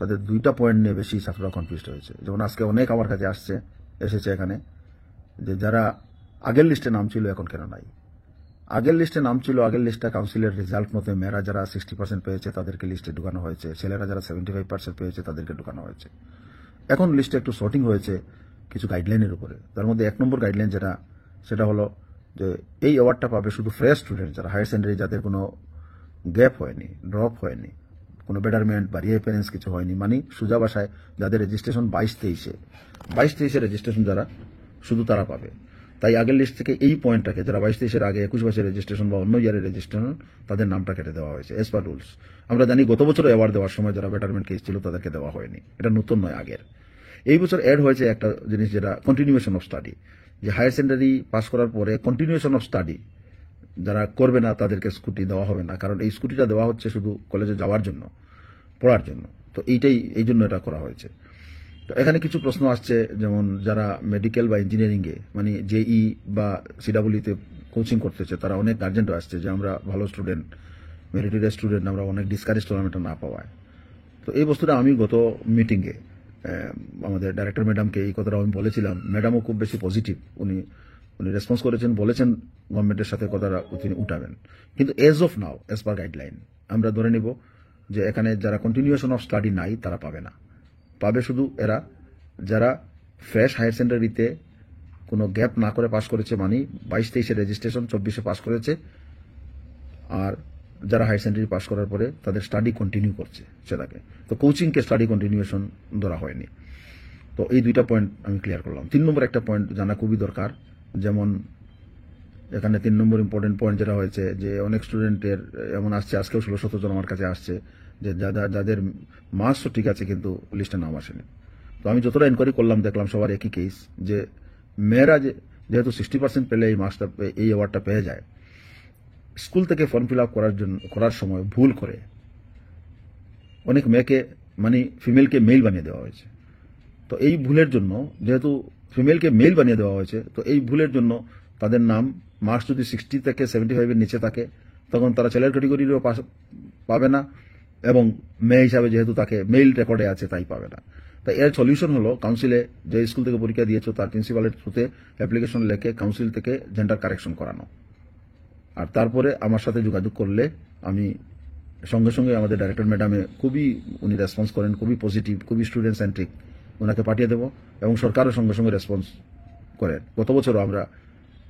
তাদের 2টা পয়েন্ট নিয়ে বেশি ছাত্ররা কনফিউজড হয়েছে। যেমন আজকে অনেক আমার কাছে এসেছে এখানে যে যারা আগের লিস্টে নাম ছিল এখন কেন নাই। আগের লিস্টে নাম ছিল, আগের লিস্টটা কাউন্সিলের রেজাল্ট মতে মেয়েরা যারা 60% পেয়েছে তাদেরকে লিস্টে ঢুকানো হয়েছে, ছেলেরা যারা 75% পেয়েছে তাদেরকে ঢুকানো হয়েছে। এখন লিস্টে একটু শর্টিং হয়েছে কিছু গাইডলাইনের উপরে। তার মধ্যে 1 নম্বর গাইডলাইন সেটা হলো যে এই অ্যাওয়ার্ডটা পাবে শুধু ফ্রেশ স্টুডেন্ট যারা হায়ার সেকেন্ডারি, যাদের কোনো গ্যাপ হয়নি, ড্রপ হয়নি, কোনো বেটারমেন্ট বা রিঅ্যাপিয়ারেন্স কিছু হয়নি, মানে সোজা ভাষায় যাদের রেজিস্ট্রেশন 22-23 রেজিস্ট্রেশন যারা, শুধু তারা পাবে। তাই আগের লিস্ট থেকে এই পয়েন্টটাকে, যারা 22-23 আগে 21-22 রেজিস্ট্রেশন বা অন্য ইয়ারের রেজিস্ট্রেশন, তাদের নামটা কেটে দেওয়া হয়েছে এজ পার রুলস। আমরা জানি গত বছর অ্যাওয়ার্ড দেওয়ার সময় যারা বেটারমেন্ট কেস ছিল তাদেরকে দেওয়া হয়নি, এটা নতুন নয়, আগের। এই বছর অ্যাড হয়েছে একটা জিনিস যেটা কন্টিনিউয়েশন অফ স্টাডি, যে হায়ার সেকেন্ডারি পাস করার পরে কন্টিনিউয়েশন অফ স্টাডি যারা করবে না তাদেরকে স্কুটি দেওয়া হবে না, কারণ এই স্কুটিটা দেওয়া হচ্ছে শুধু কলেজে যাওয়ার জন্য, পড়ার জন্য। তো এই জন্য এটা করা হয়েছে। তো এখানে কিছু প্রশ্ন আসছে, যেমন যারা মেডিকেল বা ইঞ্জিনিয়ারিংয়ে মানে জেই বা সিডাব্লিউতে কোচিং করতেছে, তারা অনেক গার্জেন্টও আসছে যে আমরা ভালো স্টুডেন্ট, মেরিটোরিয়াস স্টুডেন্ট, আমরা অনেক ডিসকারেজ টুর্নামেন্টে না পাওয়ায়। তো এই বস্তুটা আমি গত মিটিংয়ে আমাদের ডাইরেক্টর ম্যাডামকে এই কথাটা আমি বলেছিলাম। ম্যাডামও খুব বেশি পজিটিভ, উনি রেসপন্স করেছেন, বলেছেন গভর্নমেন্টের সাথে কথাটা তিনি উঠাবেন। কিন্তু as of now, as per guideline, আমরা ধরে নিব যে এখানে যারা কন্টিনিউয়েশন অফ স্টাডি নাই তারা পাবে না, পাবে শুধু এরা যারা ফ্রেশ হায়ার সেকেন্ডারিতে কোনো গ্যাপ না করে পাস করেছে, মানে 22-23 রেজিস্ট্রেশন, 24 পাস করেছে, আর যারা হায়ার সেকেন্ডারি পাস করার পরে তাদের স্টাডি কন্টিনিউ করছে সেটাকে। তো কোচিংকে স্টাডি কন্টিনিউয়েশন ধরা হয়নি। তো এই 2টা পয়েন্ট আমি ক্লিয়ার করলাম। 3 নম্বর একটা পয়েন্ট জানা খুবই দরকার, যেমন এখানে 3 নম্বর ইম্পর্টেন্ট পয়েন্ট যেটা হয়েছে যে অনেক স্টুডেন্টের এমন আসছে, আজকেও 16-17 জন আমার কাছে আসছে যে যাদের মার্কসও ঠিক আছে কিন্তু লিস্টে নাম আসেনি। তো আমি যতটা এনকোয়ারি করলাম দেখলাম সবার একই কেস, যে মেয়েরা যেহেতু 60% পেলে এই মার্কসটা, এই অ্যাওয়ার্ডটা পেয়ে যায়, স্কুল থেকে ফর্ম ফিল আপ করার সময় ভুল করে অনেক মেয়েকে মানে ফিমেলকে মেল বানিয়ে দেওয়া হয়েছে। তো এই ভুলের জন্য, যেহেতু ফিমেলকে মেল বানিয়ে দেওয়া হয়েছে, তো এই ভুলের জন্য তাদের নাম মার্কস যদি 60 থেকে 75 নিচে থাকে তখন তারা ছেলের ক্যাটেগরিরও পাবে না, এবং মেয়ে হিসাবে যেহেতু তাকে মেল রেকর্ডে আছে তাই পাবে না। তাই এর সলিউশন হলো কাউন্সিলে যে স্কুল থেকে পরীক্ষা দিয়েছো তার প্রিন্সিপালের থ্রুতে অ্যাপ্লিকেশন লেখে কাউন্সিল থেকে জেন্ডার কারেকশন করানো, আর তারপরে আমার সাথে যোগাযোগ করলে আমি সঙ্গে সঙ্গে, আমাদের ডাইরেক্টর ম্যাডামে খুবই উনি রেসপন্স করেন, খুবই পজিটিভ, খুবই স্টুডেন্ট সেন্ট্রিক, ওনাকে পাঠিয়ে দেবো, এবং সরকারও সঙ্গে সঙ্গে রেসপন্স করেন। গত বছরও আমরা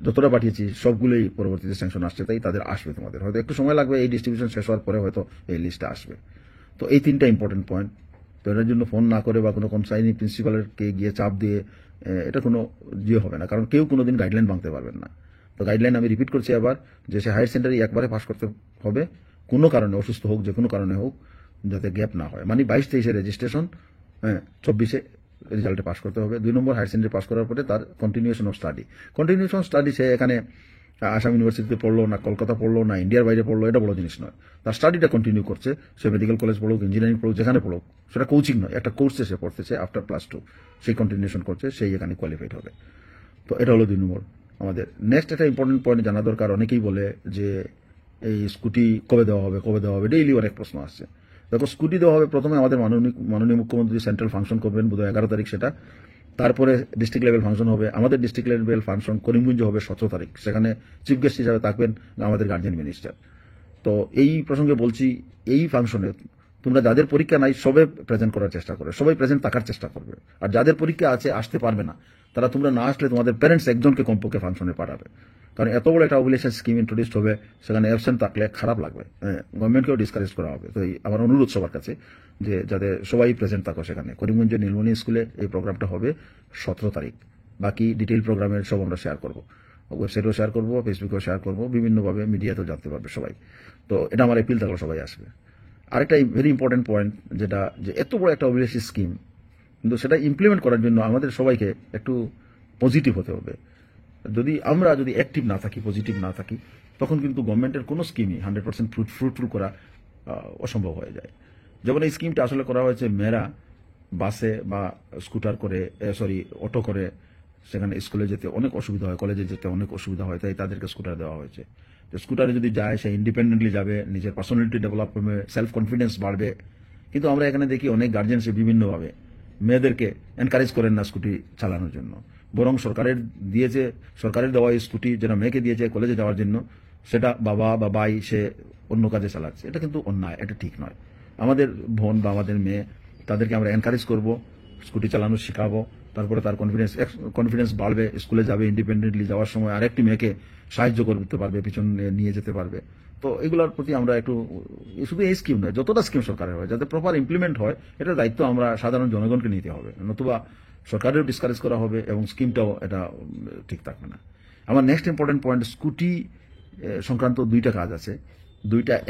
যতটা পাঠিয়েছি সবগুলোই পরবর্তীতে স্যাংশন আসছে, তাই তাদের আসবে। তোমাদের হয়তো একটু সময় লাগবে, এই ডিস্ট্রিবিউশন শেষ হওয়ার পরে হয়তো এই লিস্টটা আসবে। তো এই 3টা ইম্পর্টেন্ট পয়েন্ট। তো এটার জন্য ফোন না করে বা কোনো কনসাইনি প্রিন্সিপালকে গিয়ে চাপ দিয়ে এটা কোনো হবে না, কারণ কেউ কোনোদিন গাইডলাইন ভাঙতে পারবেন না। তো গাইডলাইন আমি রিপিট করছি আবার, যে সে হায়ার সেকেন্ডারি একবারে পাস করতে হবে, কোনো কারণে অসুস্থ হোক, যে কোনো কারণে হোক, যাতে গ্যাপ না হয়, মানে 22-23 রেজিস্ট্রেশন, 24 রেজাল্টে পাস করতে হবে। 2 নম্বর, হায়ার সেকেন্ডারি পাস করার পরে তার কন্টিনিউয়েশন অফ স্টাডি, সে এখানে আসাম ইউনিভার্সিটিতে পড়লো না, কলকাতা পড়লো না, ইন্ডিয়ার বাইরে পড়লো, এটা বড় জিনিস নয়। তার স্টাডিটা কন্টিনিউ করছে, সে মেডিকেল কলেজ পড়ুক, ইঞ্জিনিয়ারিং পড়ুক, যেখানে পড়ুক, সেটা কোচিং নয়, একটা কোর্সে সে পড়তেছে আফটার +2, সেই কন্টিনিউশন করছে, সেই এখানে কোয়ালিফাইড হবে। তো এটা হলো 2 নম্বর। আমাদের নেক্সট একটা ইম্পর্টেন্ট পয়েন্ট জানা দরকার, অনেকেই বলে যে এই স্কুটি কবে দেওয়া হবে, ডেইলি অনেক প্রশ্ন আসছে। দেখো, স্কুটি দেওয়া হবে প্রথমে আমাদের মাননীয় মুখ্যমন্ত্রী সেন্ট্রাল ফাংশন করবেন বোধহয় 11 তারিখ, সেটা তারপরে ডিস্ট্রিক্ট লেভেল ফাংশন হবে। আমাদের ডিস্ট্রিক্ট লেভেল ফাংশন করিমগঞ্জে হবে 17 তারিখ, সেখানে চিফ গেস্ট হিসাবে থাকবেন আমাদের গার্জিয়ান মিনিস্টার। তো এই প্রসঙ্গে বলছি, এই ফাংশনে তোমরা যাদের পরীক্ষা নাই সবে প্রেজেন্ট করার চেষ্টা করবে, সবাই প্রেজেন্ট থাকার চেষ্টা করবে, আর যাদের পরীক্ষা আছে আসতে পারবে না তারা, তোমরা না আসলে তোমাদের প্যারেন্টস একজনকে কমপক্ষে ফাংশনে পাঠাবে, কারণ এত বড় একটা অবলিগেশন স্কিম ইন্ট্রোডিউস হবে, সেখানে অ্যাবসেন্ট থাকলে খারাপ লাগবে, গভর্নমেন্টকেও ডিসকারেজ করা হবে। তো আমার অনুরোধ সবার কাছে যে যাতে সবাই প্রেজেন্ট থাকো সেখানে। করিমগঞ্জের নীলমণি স্কুলে এই প্রোগ্রামটা হবে 17 তারিখ। বাকি ডিটেইল প্রোগ্রামের সব আমরা শেয়ার করবো, ওয়েবসাইটেও শেয়ার করবো, ফেসবুকেও শেয়ার করবো, বিভিন্নভাবে মিডিয়াতেও জানতে পারবে সবাই। তো এটা আমার অ্যাপিল থাকলে সবাই আসবে। আরেকটা ভেরি ইম্পর্টেন্ট পয়েন্ট, যেটা যে এত বড় একটা অবলিগেশন স্কিম, কিন্তু সেটা ইমপ্লিমেন্ট করার জন্য আমাদের সবাইকে একটু পজিটিভ হতে হবে। আমরা যদি অ্যাক্টিভ না থাকি, পজিটিভ না থাকি, তখন কিন্তু গভর্নমেন্টের কোনো স্কিমই 100% ফ্রুটফুল করা অসম্ভব হয়ে যায়। যেমন এই স্কিমটা আসলে করা হয়েছে মেয়েরা বাসে বা স্কুটার করে, অটো করে সেখানে স্কুলে যেতে অনেক অসুবিধা হয়, কলেজে যেতে অনেক অসুবিধা হয়, তাই তাদেরকে স্কুটার দেওয়া হয়েছে। তো স্কুটারে যদি যায়, সে ইন্ডিপেন্ডেন্টলি যাবে, নিজের পার্সোনালিটি ডেভেলপ করবে, সেলফ কনফিডেন্স বাড়বে, কিন্তু আমরা এখানে দেখি অনেক গার্জেন্সে বিভিন্নভাবে মেয়েদেরকে এনকারেজ করেন না স্কুটি চালানোর জন্য, বরং সরকারের দেওয়া এই স্কুটি যেটা মেয়েকে দিয়েছে কলেজে যাওয়ার জন্য, সেটা বাবা বা ভাই সে অন্য কাজে চালাচ্ছে। এটা কিন্তু অন্যায়, এটা ঠিক নয়। আমাদের বোন বা আমাদের মেয়ে, তাদেরকে আমরা এনকারেজ করব, স্কুটি চালানো শেখাবো, তারপরে তার কনফিডেন্স বাড়বে, স্কুলে যাবে, ইন্ডিপেন্ডেন্টলি যাওয়ার সময় আরেকটি মেয়েকে সাহায্য করতে পারবে, পিছনে নিয়ে যেতে পারবে। তো এগুলোর প্রতি আমরা একটু, শুধু এই স্কিম নয়, যতটা স্কিম সরকারের হয় যাতে প্রপার ইমপ্লিমেন্ট হয়, এটার দায়িত্ব আমরা সাধারণ জনগণকে নিতে হবে, নতুবা সরকারেরও ডিসকারেজ করা হবে এবং স্কিমটাও এটা ঠিক থাকবে না। আমার নেক্সট ইম্পর্টেন্ট পয়েন্ট, স্কুটি সংক্রান্ত দুইটা কাজ আছে।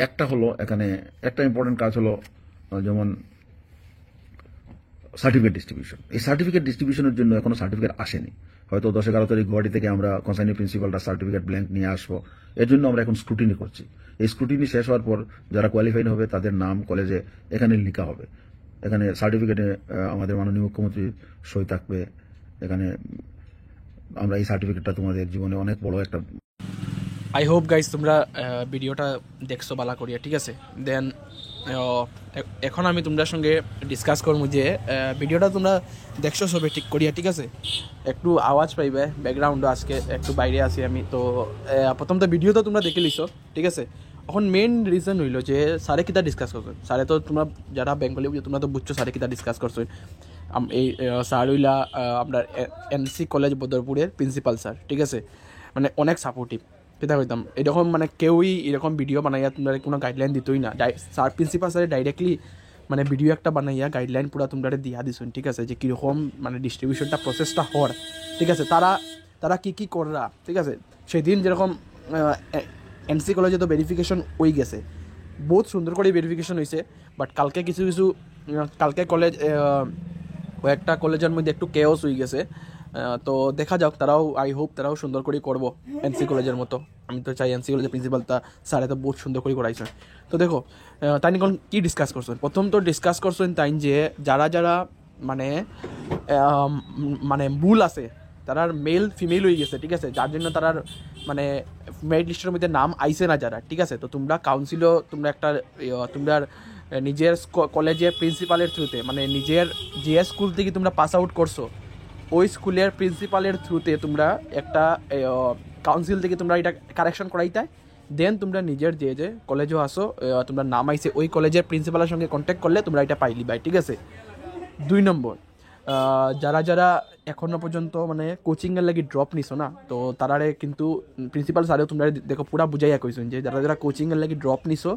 একটা হলো এখানে একটা ইম্পর্টেন্ট কাজ হলো যেমন সার্টিফিকেট ডিস্ট্রিবিউশন। এই সার্টিফিকেট ডিস্ট্রিবিউশনের জন্য এখনো সার্টিফিকেট আসেনি। হয়তো 10-11 তারিখ গুয়াহাটি থেকে আমরা কনসার্নিং প্রিন্সিপালরা সার্টিফিকেট ব্ল্যাঙ্ক নিয়ে আসবো। এর জন্য আমরা এখন স্ক্রুটিনি করছি। এই স্ক্রুটিনি শেষ হওয়ার পর যারা কোয়ালিফাইড হবে তাদের নাম কলেজে এখানে লেখা হবে। এখানে সার্টিফিকেটে আমাদের মাননীয় মুখ্যমন্ত্রীর সই থাকবে। এখানে আমরা এই সার্টিফিকেটটা তোমাদের জীবনে অনেক বড় একটা। আই হোপ গাইজ তোমরা ভিডিওটা দেখছো বালা করিয়া, ঠিক আছে। দেন এখন আমি তোমাদের সঙ্গে ডিসকাস করবো যে ভিডিওটা তোমরা দেখছো সবে ঠিক করিয়া, ঠিক আছে। একটু আওয়াজ পাইবে ব্যাকগ্রাউন্ডে, আজকে একটু বাইরে আছি আমি। তো প্রথম তো ভিডিও তো তোমরা দেখে লিছো, ঠিক আছে। এখন মেইন রিজন হইল যে স্যারে কিতা ডিসকাস করছো। স্যারে তো তোমরা যারা বেঙ্গলি তোমরা তো বুঝছো স্যারে কিতা ডিসকাস করছো। এই স্যার হইলা আপনার এনসি কলেজ বদরপুরের প্রিন্সিপাল স্যার, ঠিক আছে। মানে অনেক সাপোর্টিভ, কেটা কইতাম। এরকম মানে কেউই এরকম ভিডিও বানাইয়া তোমরা কোনো গাইডলাইন দিতই না। স্যার প্রিন্সিপাল স্যারে ডাইরেক্টলি মানে ভিডিও একটা বানাইয়া গাইডলাইন পুরা তোমরা দিয়া দিছুন, ঠিক আছে, যে কীরকম মানে ডিস্ট্রিবিউশনটা প্রসেসটা হওয়ার, ঠিক আছে। তারা কী কররা, ঠিক আছে। সেদিন যেরকম এনসি কলেজে তো ভেরিফিকেশন হয়ে গেছে, বহুত সুন্দর করে ভেরিফিকেশন হয়েছে। বাট কালকে কালকে কলেজ কয়েকটা কলেজের মধ্যে একটু কেওস হয়ে গেছে। তো দেখা যাক, আই হোপ তারাও সুন্দর করে করবো এনসি কলেজের মতো। আমি তো চাই এনসি কলেজের প্রিন্সিপাল স্যারে তো বহুত সুন্দর করে করাইছেন। তো দেখো তাই এখন কী ডিসকাস করছেন। প্রথম তো ডিসকাস করছেন তাই যে যারা মানে ভুল আছে তারার মেল ফিমেল হয়ে গেছে, ঠিক আছে, যার জন্য তারার মানে মেরিট লিস্টের মধ্যে নাম আইসে না যারা, ঠিক আছে। তো তোমরা কাউন্সিলও তোমরা একটা তোমরা নিজের কলেজের প্রিন্সিপালের থ্রুতে, মানে নিজের যে স্কুল থেকে তোমরা পাস আউট করছো ওই স্কুলের প্রিন্সিপালের থ্রুতে তোমরা একটা কাউন্সিল থেকে তোমরা এটা কারেকশন করাইতে। দেন তোমরা নিজের যে কলেজও আসো তোমরা নাম আইসে ওই কলেজের প্রিন্সিপালের সঙ্গে কন্ট্যাক্ট করলে তোমরা এটা পাইলি ভাই, ঠিক আছে। 2 নম্বর, যারা এখনো পর্যন্ত মানে কোচিংয়ের লাগি ড্রপ নিছো না, তো তারারে কিন্তু প্রিন্সিপাল স্যারেও তোমরা দেখো পুরা বুঝাইয়া কইছেন যে যারা কোচিংয়ের লাগি ড্রপ নিছো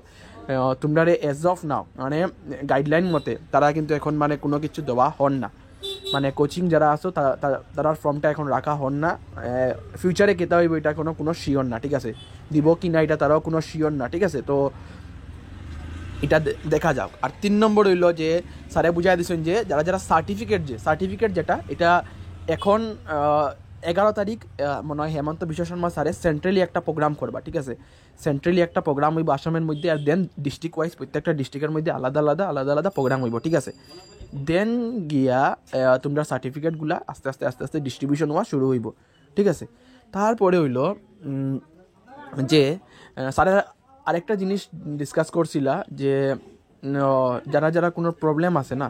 তোমরারে এজ অফ নাও মানে গাইডলাইন মতে তারা কিন্তু এখন মানে কোনো কিছু দেওয়া হন না। মানে কোচিং যারা আসো তারার ফর্মটা এখন রাখা হন না। ফিউচারে কেতা হইব এটা কোনো শিওর না, ঠিক আছে। দিব কি না এটা তারাও কোনো শিওর না, ঠিক আছে। তো এটা দেখা যাক। আর 3 নম্বর হইল যে স্যারে বুঝাই দিচ্ছেন যে যারা সার্টিফিকেট যেটা এটা এখন 11 তারিখ মনে হয় হেমন্ত বিশ্ব শর্মা স্যারে সেন্ট্রালি একটা প্রোগ্রাম করবা, ঠিক আছে। সেন্ট্রালি একটা প্রোগ্রাম হইব আসামের মধ্যে, আর দেন ডিস্ট্রিক্ট ওয়াইজ প্রত্যেকটা ডিস্ট্রিক্টের মধ্যে আলাদা আলাদা প্রোগ্রাম হইব, ঠিক আছে। দেন গিয়া তোমরা সার্টিফিকেটগুলা আস্তে আস্তে ডিস্ট্রিবিউশন হওয়া শুরু হইব, ঠিক আছে। তারপরে হইল যে স্যারে আরেকটা জিনিস ডিসকাস করছিলা যে যারা কোনো প্রবলেম আছে না,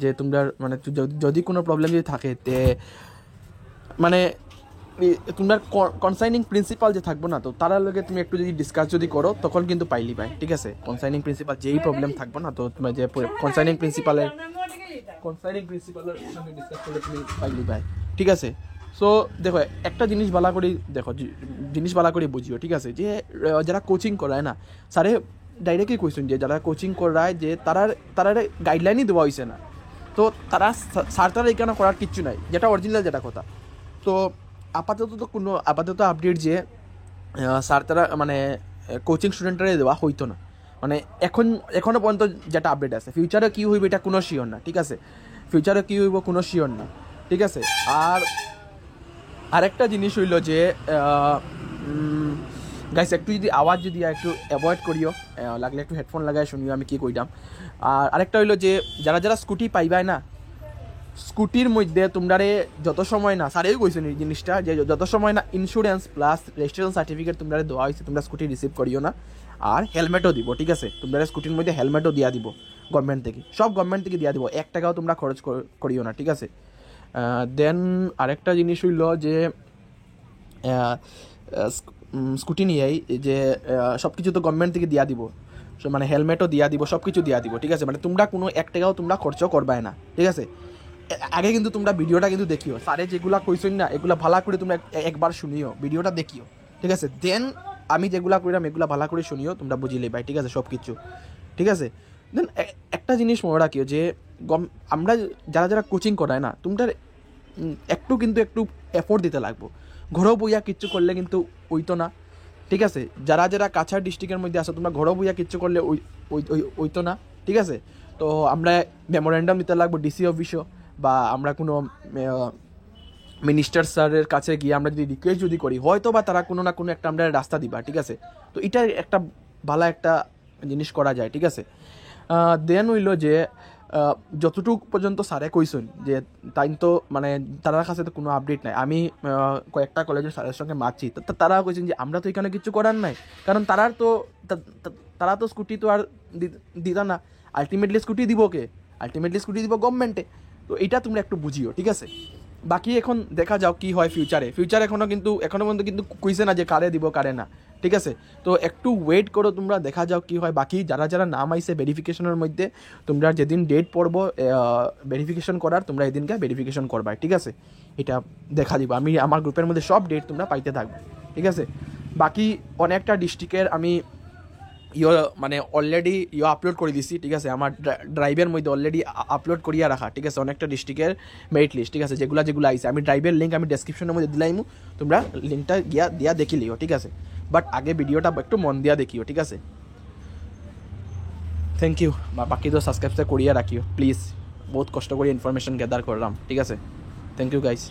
যে তোমরা মানে যদি কোনো প্রবলেম যদি থাকে তে মানে তোমরা কনসাইনিং প্রিন্সিপাল যে থাকবো না, তো তার লগে তুমি একটু যদি ডিসকাস যদি করো তখন কিন্তু পাইলি ভাই, ঠিক আছে। কনসাইনিং প্রিন্সিপাল যেই প্রবলেম থাকবো না, তো তোমার যে কনসাইনিং প্রিন্সিপালের সঙ্গে ডিসকাস করলে তুমি পাইলি ভাই, ঠিক আছে। সো দেখো একটা জিনিস বালা করে বুঝিও, ঠিক আছে, যে যারা কোচিং করায় না, স্যারে ডাইরেক্টলি কোয়েশ্চেন যে যারা কোচিং করায় যে তারা গাইডলাইনই দেওয়া হয়েছে না, তো তারা এখানে করার কিচ্ছু নাই, যেটা অরিজিনাল যেটা কথা। তো আপাতত আপডেট যে স্যার তারা মানে কোচিং স্টুডেন্টরা দেওয়া হইতো না, মানে এখনো পর্যন্ত যেটা আপডেট আছে। ফিউচারে কী হইবে এটা কোনো শিওর না, ঠিক আছে। ফিউচারে কী হইব কোনো শিওর না, ঠিক আছে। আর আরেকটা জিনিস হইল যে গাইস একটু যদি আওয়াজ যদি একটু অ্যাভয়েড করিও, লাগলে একটু হেডফোন লাগাই শুনিও আমি কী কইতাম। আর আরেকটা হইলো যে যারা স্কুটি পাইবাই না, স্কুটির মধ্যে তোমরারে যত সময় না, স্যারেও কইছেন এই জিনিসটা, যে যত সময় না ইন্স্যুরেন্স প্লাস রেজিস্ট্রেশন সার্টিফিকেট তোমরা দেওয়া হয়েছে তোমরা স্কুটি রিসিভ করিও না। আর হেলমেটও দিব, ঠিক আছে। তোমরা স্কুটির মধ্যে হেলমেটও দিয়া দিব, গভর্নমেন্ট থেকে, সব গভর্নমেন্ট থেকে দিয়া দিব, 1 টাকাও তোমরা খরচ করিও না, ঠিক আছে। দেন আরেকটা জিনিস হইল যে স্কুটি নিয়েই যে সব কিছু তো গভর্নমেন্ট থেকে দিয়া দিব, মানে হেলমেটও দিয়া দিব, সব কিছু দিয়া দিব, ঠিক আছে। মানে তোমরা কোনো 1 টাকাও তোমরা খরচ করবাই না, ঠিক আছে। আগে কিন্তু তোমরা ভিডিওটা কিন্তু দেখিও, স্যারে যেগুলা কইছেন না এগুলা ভালো করে তোমরা একবার শুনিও, ভিডিওটা দেখিও, ঠিক আছে। দেন আমি যেগুলা কইলাম এগুলা ভালো করে শুনিও, তোমরা বুঝিলে ভাই, ঠিক আছে, সব কিছু, ঠিক আছে। দেন একটা জিনিস মনে রাখিও যে আমরা যারা যারা কোচিং করায় না, তোমরা একটু এফোর্ট দিতে লাগবো। ঘরেও বইয়া কিচ্ছু করলে কিন্তু ওইতো না, ঠিক আছে। যারা যারা কাছাড় ডিস্ট্রিক্টের মধ্যে আসো, তোমরা ঘরেও বইয়া কিচ্ছু করলে ওইতো না, ঠিক আছে। তো আমরা মেমোরেন্ডাম দিতে লাগবো ডিসি অফিসও, বা আমরা কোনো মিনিস্টার স্যারের কাছে গিয়ে আমরা যদি রিকোয়েস্ট যদি করি, হয়তো বা তারা কোনো না কোনো একটা আমরা রাস্তা দিবা, ঠিক আছে। তো এটা একটা ভালো একটা জিনিস করা যায়, ঠিক আছে। দেন হইল যে যতটুকু পর্যন্ত স্যারে কইছেন যে তাই তো মানে তার কাছে তো কোনো আপডেট নাই। আমি কয়েকটা কলেজের স্যারের সঙ্গে মারছি, তারা কইছেন যে আমরা তো এখানে কিছু করার নাই, কারণ তারা তো স্কুটি তো আর দিতা না, আলটিমেটলি স্কুটি দিব কে? আলটিমেটলি স্কুটি দিব গভর্নমেন্টে। তো এটা তোমরা একটু বুঝিও, ঠিক আছে। বাকি এখন দেখা যাও কি হয় ফিউচারে এখনো পর্যন্ত কিন্তু কইছে না যে কারে দিব কারে না, ঠিক আছে। তো একটু ওয়েট করো তোমরা, দেখা যাও কি হয়। বাকি যারা যারা নাম আইছে ভেরিফিকেশনের মধ্যে, তোমরা যেদিন ডেট পড়বো ভেরিফিকেশন করার, তোমরা এদিনকে ভেরিফিকেশন করবা, ঠিক আছে। এটা দেখা দিব, আমি আমার গ্রুপের মধ্যে সব ডেট তোমরা পাইতে থাকবে, ঠিক আছে। বাকি অনেকটা ডিস্ট্রিক্টের আমি মানে অলরেডি আপলোড করে দিছি, ঠিক আছে। আমার ড্রাইভের মধ্যে অলরেডি আপলোড করিয়া রাখা, ঠিক আছে, অনেকটা ডিস্ট্রিক্টের মেরিট লিস্ট, ঠিক আছে। যেগুলো আইছে আমি ড্রাইভের লিঙ্ক আমি ডেসক্রিপশনের মধ্যে দিলাইমু, তোমরা লিঙ্কটা দিয়া দেখি লিও, ঠিক আছে। বাট আগে ভিডিওটা একটু মন দিয়া দেখিও, ঠিক আছে। Thank you. বাকি তো সাবস্ক্রাইবটা করিয়া রাখিও প্লিজ, বহুত কষ্ট করে ইনফরমেশন গ্যাদার করলাম, ঠিক আছে। Thank you guys.